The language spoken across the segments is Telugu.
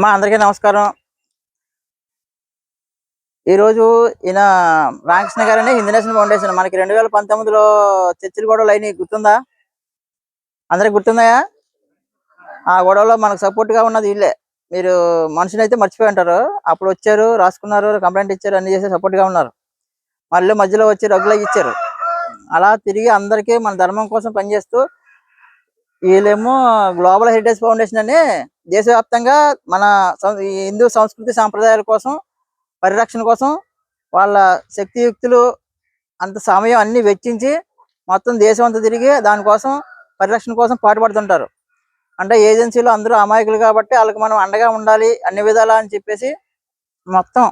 మా అందరికీ నమస్కారం. ఈరోజు ఈయన రామకృష్ణ గారని హిందూ నేషన్ ఫౌండేషన్ మనకి 2019లో చర్చిలు గొడవలు అయినాయి, గుర్తుందా? అందరికి గుర్తున్నాయా? ఆ గొడవలో మనకు సపోర్ట్గా ఉన్నది వీళ్ళే. మీరు మనుషులు అయితే మర్చిపోయి ఉంటారు. అప్పుడు వచ్చారు, రాసుకున్నారు, కంప్లైంట్ ఇచ్చారు, అన్ని చేసి సపోర్ట్గా ఉన్నారు. మళ్ళీ మధ్యలో వచ్చి రగ్గులు ఇచ్చారు. అలా తిరిగి అందరికీ మన ధర్మం కోసం పనిచేస్తూ వీళ్ళేమో గ్లోబల్ హెరిటేజ్ ఫౌండేషన్ అని దేశవ్యాప్తంగా మన ఈ హిందూ సంస్కృతి సాంప్రదాయాల కోసం పరిరక్షణ కోసం వాళ్ళ శక్తియుక్తులు అంత సమయం అన్ని వెచ్చించి మొత్తం దేశం అంతా తిరిగి దానికోసం పరిరక్షణ కోసం పాటుపడుతుంటారు. అంటే ఏజెన్సీలు అందరూ అమాయకులు కాబట్టి వాళ్ళకి మనం అండగా ఉండాలి అన్ని విధాలా అని చెప్పేసి మొత్తం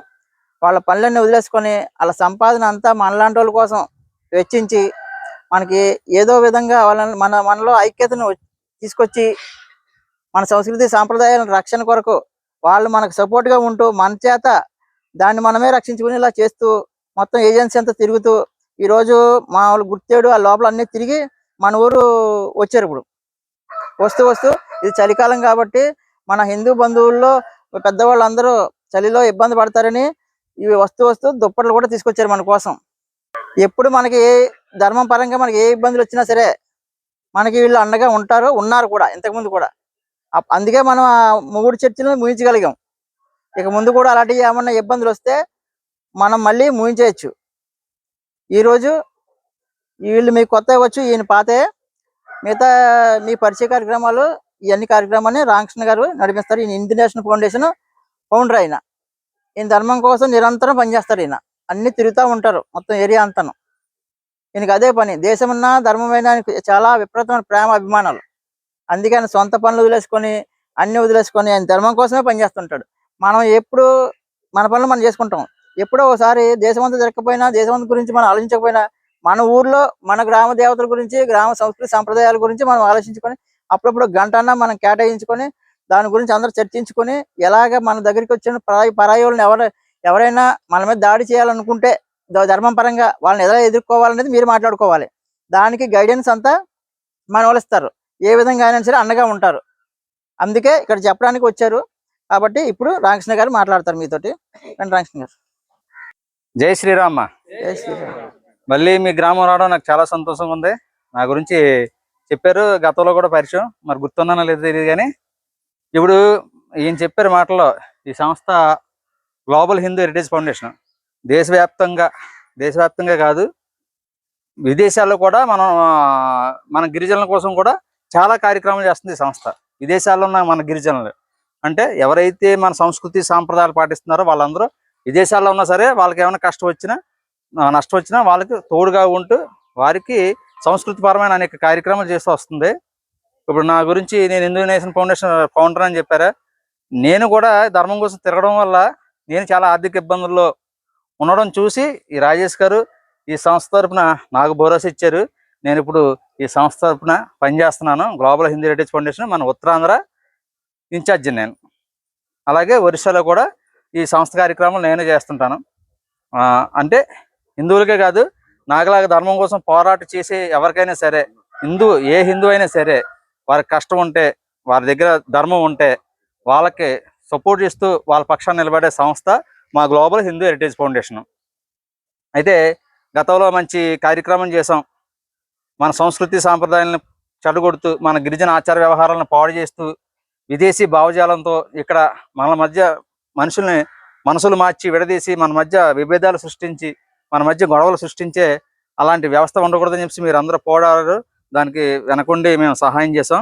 వాళ్ళ పనులన్నీ వదిలేసుకొని వాళ్ళ సంపాదన అంతా మనలాంటి వాళ్ళ కోసం వెచ్చించి మనకి ఏదో విధంగా వాళ్ళని మనలో ఐక్యతను తీసుకొచ్చి మన సంస్కృతి సాంప్రదాయాల రక్షణ కొరకు వాళ్ళు మనకు సపోర్ట్గా ఉంటూ మన చేత దాన్ని మనమే రక్షించుకునేలా చేస్తూ మొత్తం ఏజెన్సీ అంతా తిరుగుతూ ఈరోజు మా వాళ్ళు గుర్తేడు ఆ లోపల అన్నీ తిరిగి మన ఊరు వచ్చారు. ఇప్పుడు వస్తూ వస్తూ ఇది చలికాలం కాబట్టి మన హిందూ బంధువుల్లో పెద్దవాళ్ళు అందరూ చలిలో ఇబ్బంది పడతారని ఇవి వస్తూ వస్తూ దుప్పట్లు కూడా తీసుకొచ్చారు మన కోసం. ఎప్పుడు మనకి ఏ ధర్మం పరంగా మనకి ఏ ఇబ్బందులు వచ్చినా సరే మనకి వీళ్ళు అండగా ఉన్నారు కూడా ఇంతకుముందు కూడా. అందుకే మనం ఆ 3 చర్చిలను ముగించగలిగాం. ఇక ముందు కూడా అలాంటివి ఏమన్నా ఇబ్బందులు వస్తే మనం మళ్ళీ ముగించేయచ్చు. ఈరోజు వీళ్ళు మీకు కొత్త ఇవ్వచ్చు, ఈయన పాతే. మిగతా మీ పరిచయ కార్యక్రమాలు ఇవన్నీ కార్యక్రమాన్ని రామకృష్ణ గారు నడిపిస్తారు. ఈయన హిందూ నేషన్ ఫౌండేషన్ ఫౌండర్. ఈయన ధర్మం కోసం నిరంతరం పనిచేస్తారు. ఈయన అన్ని తిరుగుతూ ఉంటారు మొత్తం ఏరియా అంతాను. ఈయనకి అదే పని. దేశమన్నా ధర్మమైన చాలా విపరీతమైన ప్రేమ అభిమానాలు. అందుకే ఆయన సొంత పనులు వదిలేసుకొని అన్ని వదిలేసుకొని ఆయన ధర్మం కోసమే పనిచేస్తుంటాడు. మనం ఎప్పుడు మన పనులు మనం చేసుకుంటాం. ఎప్పుడో ఒకసారి దేశమంతా జరగకపోయినా దేశమంతా గురించి మనం ఆలోచించకపోయినా మన ఊర్లో మన గ్రామ దేవతల గురించి గ్రామ సంస్కృతి సాంప్రదాయాల గురించి మనం ఆలోచించుకొని అప్పుడప్పుడు గంటన్నా మనం కేటాయించుకొని దాని గురించి అందరూ చర్చించుకొని ఎలాగ మన దగ్గరికి వచ్చిన పరాయి వాళ్ళని ఎవరైనా మన మీద దాడి చేయాలనుకుంటే ధర్మం పరంగా వాళ్ళని ఎలా ఎదుర్కోవాలనేది మీరు మాట్లాడుకోవాలి. దానికి గైడెన్స్ అంతా మన వాళ్ళు ఇస్తారు. ఏ విధంగా అయినా సరే అండగా ఉంటారు. అందుకే ఇక్కడ చెప్పడానికి వచ్చారు. కాబట్టి ఇప్పుడు రామకృష్ణ గారు మాట్లాడతారు మీతోటి. రామకృష్ణ గారు. జై శ్రీరామ్. జై శ్రీరామ్. మళ్ళీ మీ గ్రామం రావడం నాకు చాలా సంతోషంగా ఉంది. నా గురించి చెప్పారు, గతంలో కూడా పరిచయం, మరి గుర్తున్నానో లేదో తెలియదు. కానీ ఇప్పుడు ఈయన చెప్పారు మాటల్లో ఈ సంస్థ గ్లోబల్ హిందూ హెరిటేజ్ ఫౌండేషన్ దేశవ్యాప్తంగా కాదు, విదేశాల్లో కూడా మన గిరిజనుల కోసం కూడా చాలా కార్యక్రమాలు చేస్తుంది ఈ సంస్థ. విదేశాల్లో ఉన్న మన గిరిజనులు అంటే ఎవరైతే మన సంస్కృతి సాంప్రదాయాలు పాటిస్తున్నారో వాళ్ళందరూ విదేశాల్లో ఉన్నా సరే వాళ్ళకి ఏమైనా నష్టం వచ్చినా వాళ్ళకి తోడుగా ఉంటూ వారికి సంస్కృతిపరమైన అనేక కార్యక్రమాలు చేస్తూ వస్తుంది. ఇప్పుడు నా గురించి నేను హిందూ నేషన్ ఫౌండేషన్ ఫౌండర్ అని చెప్పారా. నేను కూడా ధర్మం కోసం తిరగడం వల్ల నేను చాలా ఆర్థిక ఇబ్బందుల్లో ఉండడం చూసి ఈ రాజేష్ గారు ఈ సంస్థ తరఫున నాకు భరోసా ఇచ్చారు. నేను ఇప్పుడు ఈ సంస్థ తరఫున పనిచేస్తున్నాను. గ్లోబల్ హిందూ హెరిటేజ్ ఫౌండేషన్ మన ఉత్తరాంధ్ర ఇన్ఛార్జి నేను. అలాగే ఒరిస్సాలో కూడా ఈ సంస్థ కార్యక్రమాలు నేనే చేస్తుంటాను. అంటే హిందువులకే కాదు, నాకులాగా ధర్మం కోసం పోరాటం చేసే ఎవరికైనా సరే, ఏ హిందూ అయినా సరే, వారికి కష్టం ఉంటే, వారి దగ్గర ధర్మం ఉంటే వాళ్ళకి సపోర్ట్ చేస్తూ వాళ్ళ పక్షాన్ని నిలబడే సంస్థ మా గ్లోబల్ హిందూ హెరిటేజ్ ఫౌండేషన్. అయితే గతంలో మంచి కార్యక్రమం చేసాం. మన సంస్కృతి సాంప్రదాయాలను చెడగొడుతూ మన గిరిజన ఆచార వ్యవహారాలను పాడు చేస్తూ విదేశీ భావజాలంతో ఇక్కడ మన మధ్య మనసులు మార్చి విడదీసి మన మధ్య విభేదాలు సృష్టించి మన మధ్య గొడవలు సృష్టించే అలాంటి వ్యవస్థ ఉండకూడదని చెప్పి మీరు అందరూ పోరాడారు. దానికి వెనకుండి మేము సహాయం చేసాం.